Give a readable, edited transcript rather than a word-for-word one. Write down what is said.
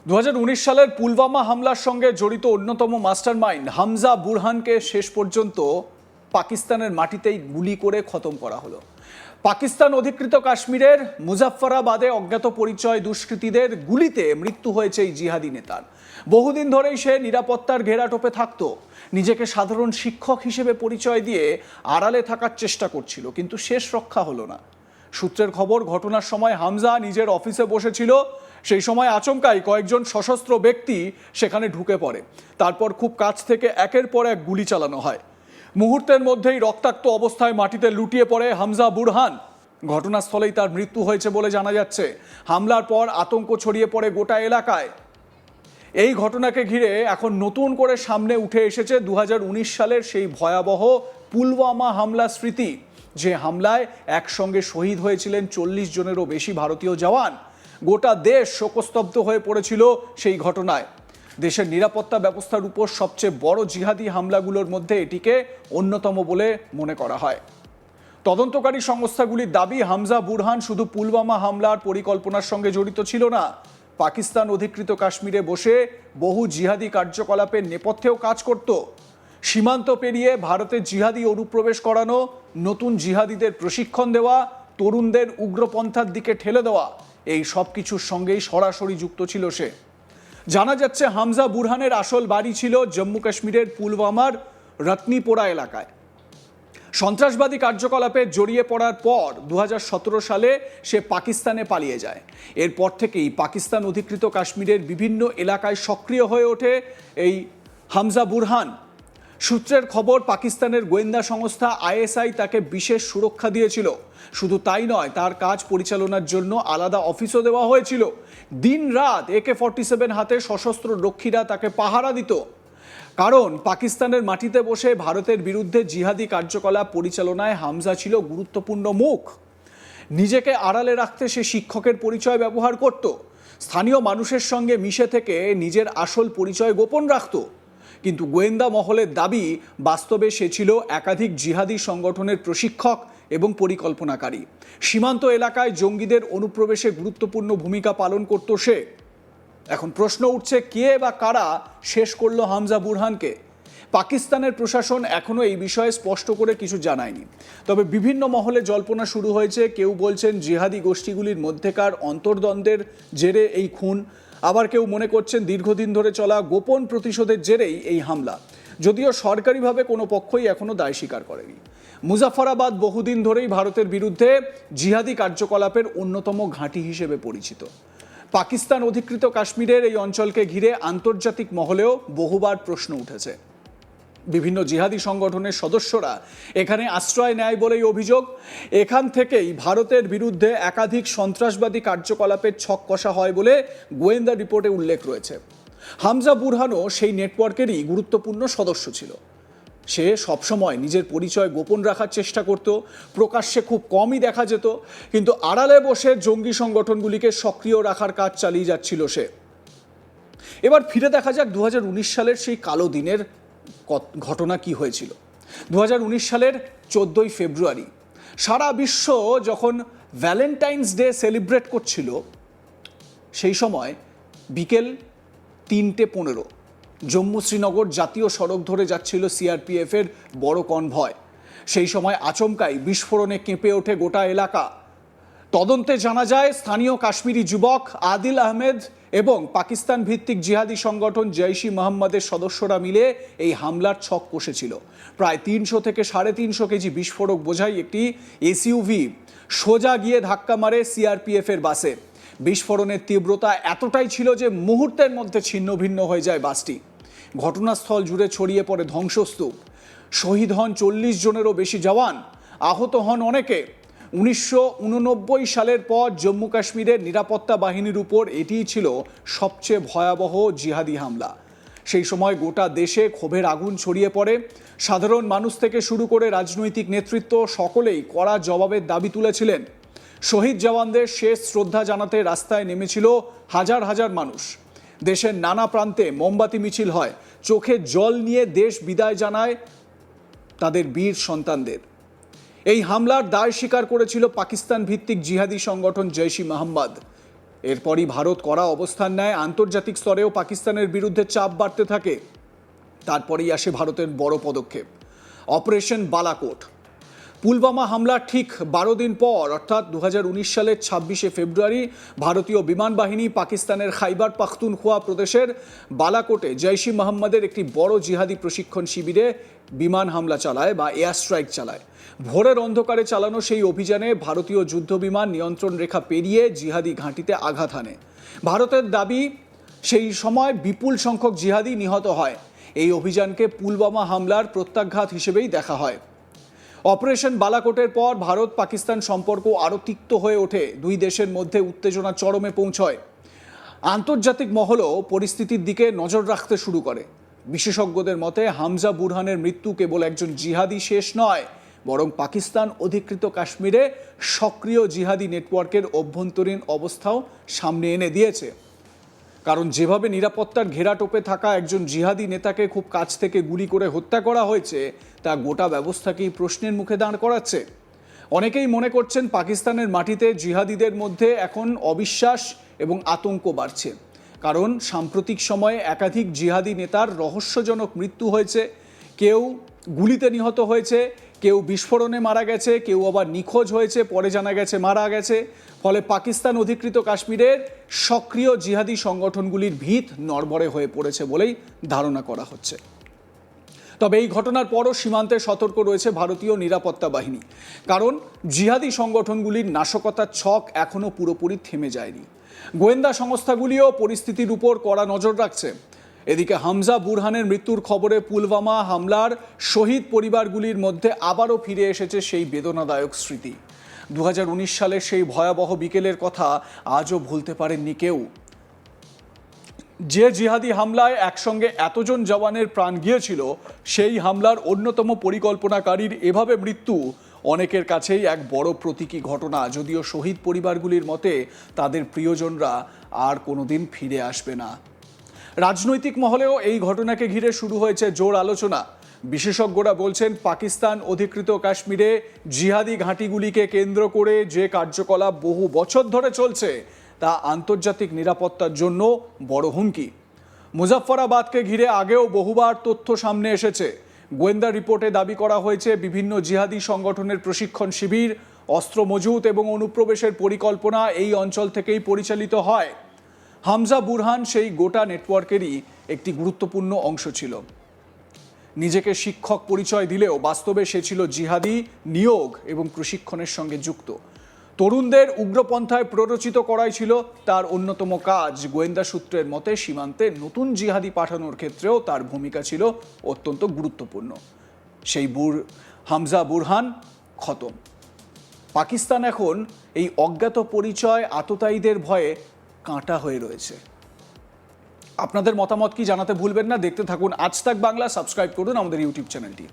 2019 সালের পুলওয়ামা হামলার সঙ্গে জড়িত অন্যতম মাস্টারমাইন্ড হামজা বুরহানকে শেষ পর্যন্ত পাকিস্তানের মাটিতেই গুলি করে খতম করা হলো। পাকিস্তান অধিকৃত কাশ্মীরের মুজাফফরাবাদে অজ্ঞাত পরিচয় দুষ্কৃতীদের গুলিতে মৃত্যু হয়েছে এই জিহাদি নেতার। বহুদিন ধরেই সে নিরাপত্তার ঘেরাটোপে থাকতো, নিজেকে সাধারণ শিক্ষক হিসেবে পরিচয় দিয়ে আড়ালে থাকার চেষ্টা করছিল, কিন্তু শেষ রক্ষা হলো না। সূত্রের খবর, ঘটনার সময় হামজা নিজের অফিসে বসেছিল। সেই সময় আচমকাই কয়েকজন সশস্ত্র ব্যক্তি সেখানে ঢুকে পড়ে। তারপর খুব কাছ থেকে একের পর এক গুলি চালানো হয়। মুহূর্তের মধ্যেই রক্তাক্ত অবস্থায় মাটিতে লুটিয়ে পড়ে হামজা বুরহান। ঘটনাস্থলেই তার মৃত্যু হয়েছে বলে জানা যাচ্ছে। হামলার পর আতঙ্ক ছড়িয়ে পড়ে গোটা এলাকায়। এই ঘটনাকে ঘিরে এখন নতুন করে সামনে উঠে এসেছে 2019 সালের সেই ভয়াবহ পুলওয়ামা হামলা স্মৃতি, যে হামলায় একসঙ্গে শহীদ হয়েছিলেন 40 জনেরও বেশি ভারতীয় জওয়ান। গোটা দেশ শোকস্তব্ধ হয়ে পড়েছিল সেই ঘটনায়। দেশের নিরাপত্তা ব্যবস্থার উপর সবচেয়ে বড় জিহাদি হামলাগুলোর মধ্যে এটিকে অন্যতম বলে মনে করা হয়। তদন্তকারী সংস্থাগুলির দাবি, হামজা বুরহান শুধু পুলওয়ামা হামলার পরিকল্পনার সঙ্গে জড়িত ছিল না, পাকিস্তান অধিকৃত কাশ্মীরে বসে বহু জিহাদি কার্যকলাপের নেপথ্যেও কাজ করত। সীমান্ত পেরিয়ে ভারতে জিহাদি অনুপ্রবেশ করানো, নতুন জিহাদিদের প্রশিক্ষণ দেওয়া, তরুণদের উগ্রপন্থার দিকে ঠেলে দেওয়া, এই সব কিছুর সঙ্গেই সরাসরি যুক্ত ছিল সে। জানা যাচ্ছে হামজা বুরহানের আসল বাড়ি ছিল জম্মু কাশ্মীরের পুলওয়ামার রত্নিপোরা এলাকায়। সন্ত্রাসবাদী কার্যকলাপে জড়িয়ে পড়ার পর 2017 সালে সে পাকিস্তানে পালিয়ে যায়। এরপর থেকেই পাকিস্তান অধিকৃত কাশ্মীরের বিভিন্ন এলাকায় সক্রিয় হয়ে ওঠে এই হামজা বুরহান। সূত্রের খবর, পাকিস্তানের গোয়েন্দা সংস্থা ISI তাকে বিশেষ সুরক্ষা দিয়েছিল। শুধু তাই নয়, তার কাজ পরিচালনার জন্য আলাদা অফিসও দেওয়া হয়েছিল। দিন রাত AK-47 হাতে সশস্ত্র রক্ষীরা তাকে পাহারা দিত। কারণ পাকিস্তানের মাটিতে বসে ভারতের বিরুদ্ধে জিহাদি কার্যকলাপ পরিচালনায় হামজা ছিল গুরুত্বপূর্ণ মুখ। নিজেকে আড়ালে রাখতে সে শিক্ষকের পরিচয় ব্যবহার করত। স্থানীয় মানুষের সঙ্গে মিশে থেকে নিজের আসল পরিচয় গোপন রাখত। কিন্তু গোয়েন্দা মহলের দাবি, বাস্তবে সে ছিল একাধিক জিহাদি সংগঠনের প্রশিক্ষক এবং পরিকল্পনাকারী। সীমান্ত এলাকায় জঙ্গিদের অনুপ্রবেশে গুরুত্বপূর্ণ ভূমিকা পালন করত সে। এখন প্রশ্ন উঠছে, কে বা কারা শেষ করলো হামজা বুরহানকে? পাকিস্তানের প্রশাসন এখনো এই বিষয়ে স্পষ্ট করে কিছু জানায়নি। তবে বিভিন্ন মহলে জল্পনা শুরু হয়েছে। কেউ বলছেন জিহাদি গোষ্ঠীগুলির মধ্যেকার অন্তর্দ্বন্দ্বের জেরে এই খুন, আবার কেউ মনে করছেন দীর্ঘদিন ধরে চলা গোপন প্রতিশোধের জেরেই এই হামলা, যদিও সরকারিভাবে কোনো পক্ষই এখনো দায় স্বীকার করেনি। মুজাফফরাবাদ বহুদিন ধরেই ভারতের বিরুদ্ধে জিহাদি কার্যকলাপের অন্যতম ঘাঁটি হিসেবে পরিচিত। পাকিস্তান অধিকৃত কাশ্মীরের এই অঞ্চলকে ঘিরে আন্তর্জাতিক মহলেও বহুবার প্রশ্ন উঠেছে। বিভিন্ন জিহাদি সংগঠনের সদস্যরা এখানে আশ্রয় নেয় বলেই অভিযোগ। এখান থেকেই ভারতের বিরুদ্ধে একাধিক সন্ত্রাসবাদী কার্যকলাপের ছক কষা হয় বলে গোয়েন্দা রিপোর্টে উল্লেখ রয়েছে। হামজা বুরহানও সেই নেটওয়ার্কেরই গুরুত্বপূর্ণ সদস্য ছিল। সে সবসময় নিজের পরিচয় গোপন রাখার চেষ্টা করত। প্রকাশ্যে খুব কমই দেখা যেত, কিন্তু আড়ালে বসে জঙ্গি সংগঠনগুলিকে সক্রিয় রাখার কাজ চালিয়ে যাচ্ছিল সে। এবার ফিরে দেখা যাক 2019 সালের সেই কালো দিনের ঘটনা কি হয়েছিল। 2019 সালের 14ই ফেব্রুয়ারি সারা বিশ্ব যখন ভ্যালেন্টাইন্স ডে সেলিব্রেট করছিল, সেই সময় বিকেল 3:15 জম্মু শ্রীনগর জাতীয় সড়ক ধরে যাচ্ছিল CRPF-এর বড় কনভয়। সেই সময় আচমকাই বিস্ফোরণে কেঁপে ওঠে গোটা এলাকা। তদন্তে জানা যায়, স্থানীয় কাশ্মীরি যুবক আদিল আহমেদ এবং পাকিস্তান ভিত্তিক জিহাদি সংগঠন জৈশ-ই-মোহাম্মদের সদস্যরা মিলে এই হামলার ছক কষেছিল। প্রায় 300 থেকে 350 কেজি বিস্ফোরক বোঝাই একটি SUV সোজা গিয়ে ধাক্কা মারে CRPF-এর বাসে। বিস্ফোরণের তীব্রতা এতটাই ছিল যে মুহূর্তের মধ্যে ছিন্ন ভিন্ন হয়ে যায় বাসটি। ঘটনাস্থল জুড়ে ছড়িয়ে পড়ে ধ্বংসস্তূপ। শহীদ হন 40 জনেরও বেশি জওয়ান, আহত হন অনেকে। 1989 সালের পর জম্মু কাশ্মীরের নিরাপত্তা বাহিনীর উপর এটিই ছিল সবচেয়ে ভয়াবহ জিহাদি হামলা। সেই সময় গোটা দেশে ক্ষোভের আগুন ছড়িয়ে পড়ে। সাধারণ মানুষ থেকে শুরু করে রাজনৈতিক নেতৃত্ব সকলেই কড়া জবাবের দাবি তুলেছিলেন। শহীদ জওয়ানদের শেষ শ্রদ্ধা জানাতে রাস্তায় নেমেছিল হাজার হাজার মানুষ। দেশের নানা প্রান্তে মোমবাতি মিছিল হয়, চোখে জল নিয়ে দেশ বিদায় জানায় তাদের বীর সন্তানদের। এই হামলার দায় স্বীকার করেছিল পাকিস্তান ভিত্তিক জিহাদি সংগঠন জৈশ-ই-মোহাম্মদ। এরপরই ভারত কড়া অবস্থান নেয়, আন্তর্জাতিক স্তরেও পাকিস্তানের বিরুদ্ধে চাপ বাড়তে থাকে। তারপরেই আসে ভারতের বড় পদক্ষেপ, অপারেশন বালাকোট। পুলওয়ামা হামলার ঠিক 12 দিন পর অর্থাৎ 2019 সালের 26শে ফেব্রুয়ারি ভারতীয় বিমান বাহিনী পাকিস্তানের খাইবার পাখতুনখোয়া প্রদেশের বালাকোটে জৈশ-ই মোহাম্মদের একটি বড় জিহাদি প্রশিক্ষণ শিবিরে বিমান হামলা চালায় বা এয়ার স্ট্রাইক চালায়। ভোরের অন্ধকারে চালানো সেই অভিযানে ভারতীয় যুদ্ধবিমান নিয়ন্ত্রণ রেখা পেরিয়ে জিহাদি ঘাঁটিতে আঘাত হানে। ভারতের দাবি, সেই সময় বিপুল সংখ্যক জিহাদি নিহত হয়। এই অভিযানকে পুলওয়ামা হামলার প্রত্যাঘাত হিসেবেই দেখা হয়। অপারেশন বালাকোটের পর ভারত পাকিস্তান সম্পর্ক আরও তিক্ত হয়ে ওঠে। দুই দেশের মধ্যে উত্তেজনা চরমে পৌঁছয়। আন্তর্জাতিক মহলও পরিস্থিতির দিকে নজর রাখতে শুরু করে। বিশেষজ্ঞদের মতে হামজা বুরহানের মৃত্যু কেবল একজন জিহাদি শেষ নয়, বরং পাকিস্তান অধিকৃত কাশ্মীরে সক্রিয় জিহাদি নেটওয়ার্কের অভ্যন্তরীণ অবস্থাও সামনে এনে দিয়েছে। কারণ যেভাবে নিরাপত্তার ঘেরাটোপে থাকা একজন জিহাদি নেতাকে খুব কাছ থেকে গুলি করে হত্যা করা হয়েছে, তা গোটা ব্যবস্থাকেই প্রশ্নের মুখে দাঁড় করাচ্ছে। অনেকেই মনে করছেন পাকিস্তানের মাটিতে জিহাদিদের মধ্যে এখন অবিশ্বাস এবং আতঙ্ক বাড়ছে। কারণ সাম্প্রতিক সময়ে একাধিক জিহাদি নেতার রহস্যজনক মৃত্যু হয়েছে। কেউ গুলিতে নিহত হয়েছে, কেউ বিস্ফোরণে মারা গেছে, কেউ আবার নিখোঁজ হয়েছে, পরে জানা গেছে মারা গেছে। ফলে পাকিস্তান অধিকৃত কাশ্মীরের সক্রিয় জিহাদি সংগঠনগুলির ভিত নড়বড়ে হয়ে পড়েছে বলেই ধারণা করা হচ্ছে। তবে এই ঘটনার পরও সীমান্তে সতর্ক রয়েছে ভারতীয় নিরাপত্তা বাহিনী। কারণ জিহাদি সংগঠনগুলির নাশকতার ছক এখনও পুরোপুরি থেমে যায়নি। গোয়েন্দা সংস্থাগুলিও পরিস্থিতির উপর কড়া নজর রাখছে। এদিকে হামজা বুরহানের মৃত্যুর খবরে পুলওয়ামা হামলার শহীদ পরিবারগুলির মধ্যে আবারও ফিরে এসেছে সেই বেদনাদায়ক স্মৃতি। 2019 সালের সেই ভয়াবহ বিকেলের কথা আজও ভুলতে পারেননি কেউ। যে জিহাদি হামলায় একসঙ্গে এতজন জওয়ানের প্রাণ গিয়েছিল, সেই হামলার অন্যতম পরিকল্পনাকারীর এভাবে মৃত্যু অনেকের কাছেই এক বড় প্রতীকী ঘটনা। যদিও শহীদ পরিবারগুলির মতে তাদের প্রিয়জনরা আর কোনোদিন ফিরে আসবে না। রাজনৈতিক মহলেও এই ঘটনাকে ঘিরে শুরু হয়েছে জোর আলোচনা। বিশেষজ্ঞরা বলছেন, পাকিস্তান অধিকৃত কাশ্মীরে জিহাদি ঘাঁটিগুলিকে কেন্দ্র করে যে কার্যকলাপ বহু বছর ধরে চলছে, তা আন্তর্জাতিক নিরাপত্তার জন্য বড় হুমকি। মুজাফফরাবাদকে ঘিরে আগেও বহুবার তথ্য সামনে এসেছে। গোয়েন্দা রিপোর্টে দাবি করা হয়েছে, বিভিন্ন জিহাদি সংগঠনের প্রশিক্ষণ শিবির, অস্ত্র মজুত এবং অনুপ্রবেশের পরিকল্পনা এই অঞ্চল থেকেই পরিচালিত হয়। হামজা বুরহান সেই গোটা নেটওয়ার্কেরই একটি গুরুত্বপূর্ণ অংশ ছিল। নিজেকে শিক্ষক পরিচয় দিলেও বাস্তবে সে ছিল জিহাদি নিয়োগ এবং প্রশিক্ষণের সঙ্গে যুক্ত। তরুণদের উগ্রপন্থায় প্ররোচিত করাই ছিল তার অন্যতম কাজ। গোয়েন্দা সূত্রের মতে সীমান্তে নতুন জিহাদি পাঠানোর ক্ষেত্রেও তার ভূমিকা ছিল অত্যন্ত গুরুত্বপূর্ণ। সেই হামজা বুরহান খতম। পাকিস্তান এখন এই অজ্ঞাত পরিচয় আততায়ীদের ভয়ে কাঁটা হয়ে রয়েছে। আপনাদের মতামত কি জানাতে ভুলবেন না। দেখতে থাকুন আজ তাক বাংলা, সাবস্ক্রাইব করুন আমাদের ইউটিউব চ্যানেলটি।